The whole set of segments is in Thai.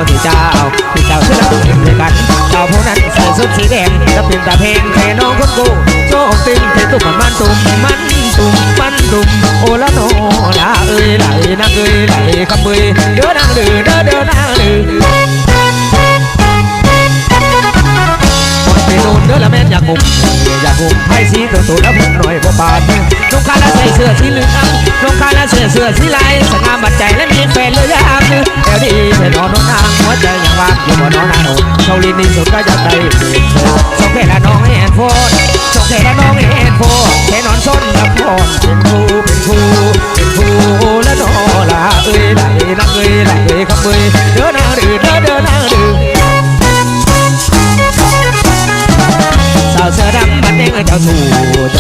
ที่เจ้าที่เจ้าที่เราเห็นด้วยกันเจ้าผู้นั้นใส่ชุดสีแดงจะเป็นตาเพลงแค่น้องคนกูโชคตึงที่ตุ่มมันตุ่มมันตุ่มมันตุ่มโอละโนละเอ้ยไหลนักเอ้ยไหลคำเอ้ยเด้อนางดื้อเด้อเด้อนางดื้อไปโดนเด้อละแม่อยากงุ่มให้สีตัวแล้วผมหน่อยพอปาดน้องคาละใส่เสื้อสีเหลืองน้องคาละเสื้อสีลายสง่าบัดใจและมีแฟนเลยยามนึกแถวดีแผ่นนอนนางหัวใจอย่างว่างอยู่บนนอนนางเขาลินนี่สุดก็จะได้ส่งแค่ละน้องแอนโฟนส่งแค่ละน้องแอนโฟนแค่นอนส้นละพอนเป็นคู่และนอละเอ้ยไหลนักเอ้ยไหลคำเอ้ยเด้อนางดื้อเด้อเด้อนางดื้อสาวเสื้อดำบัดเด้งเจ้า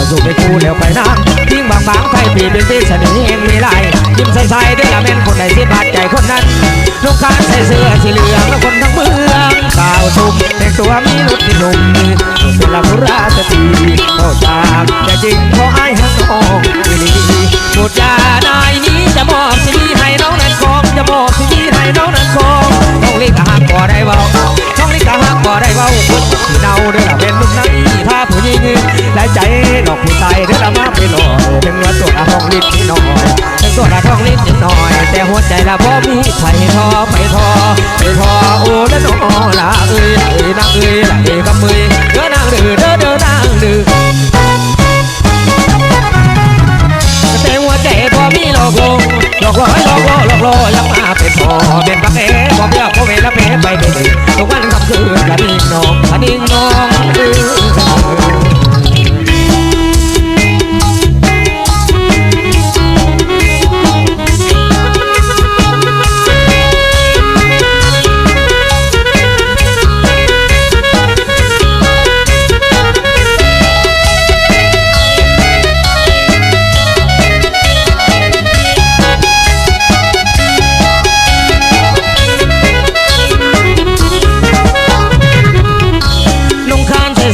สู่ไปคู่แล้วไปน้ำทิ้งบางใครปีเป็นปีเสน่ห์เองมีลายยิ้มใส่ๆด้วยละแม่นคนไหนที่บาดใจคนนั้นลูกค้าใส่เสื้อสีเหลืองแล้วคนทั้งเมืองสาวชุ่มแต่งตัวมีนุชหนุ่มเป็นลำบุราสตรีเข้าจากแต่จริงเพราะไอ้หักน้องดีพูดจานายนี้จะมอบสิ่งนี้ให้น้องนั้นคงจะมอบสิ่งนี้ให้น้องนั้นคงต้องรีบหักก่อได้เบาต้องรีบหักก่อได้เบาคนที่เน่าด้วยละเป็นลูกนั้นถ้าผู้หญิงหลายใจดอกผู้ชายเด้อละมาไปหน่อยถึงว่าตัวละท้องลิ้นนิดหน่อยถึงตัวละท้องลิ้นนิดหน่อยแต่หัวใจละบ่มีไฟทอไปทอโอ้ละน้อละเอ้ยไหลนางเอ้ยไหลกำมือเด้อนางดื้อเด้อเด้อนางดื้อแต่หัวใจบ่มีหลอกลวงหลอกล่อยังมาเป็นพอเป็นปักเอ๋บ่เบี้ยบ่เวละเป๋ไปเด็ดทุกวันคำคืนกระดิ่งน้อง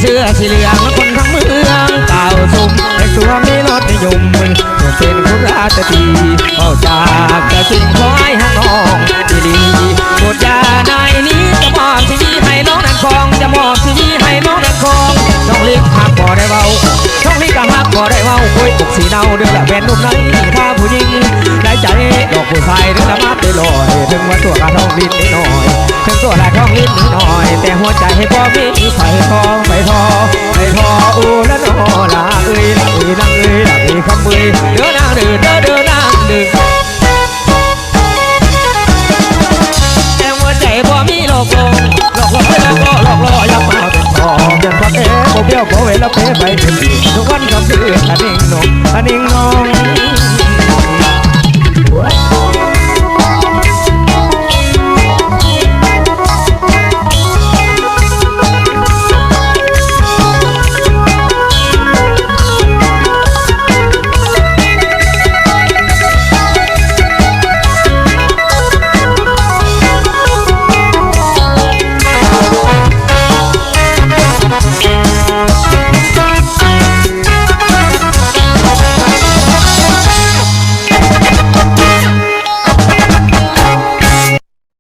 เสื้อสีเหลืองคนทั้งเมืองเก่าสุ่มแต่ตัวมีรสนิยมเป็นคนราตรีเข้าจากแต่สิ่งคอยหักน้องดีพูดจานายนี้จะมอบสิ่งนี้ให้น้องนั้นคงจะมอบสิ่งนี้ให้น้องนั้นคงต้องรีบหักบ่ได้เบาต้องรีบหักบ่ได้เบาคุยอกสีเน่าเดือดแผ่นนุ่มนั้นถ้าผู้หญิงได้ใจดอกผู้ชายเดือดมาไปลอยถึงว่าตัวกระท้องลิ้นนิดหน่อยถึงตัวกระท้องลิ้นนิดหน่อยแต่หัวใจให้พ่อมีไฟทองไปทอโอ้ละนอละเอ้ยละเอ้ยนางเอ้ยละเอ้ยคำเอ้ยเด้อนางดื้อเด้อเด้อนางดื้อแต่หัวใจบ่มีหลอกลวงหลอกล่อยังมาเป็นพอเป็นพักเอ๋บ่เบี้ยวบ่เวลาเป๋ไปเป็นทุกวันคำคืนอันนิ่งน้อง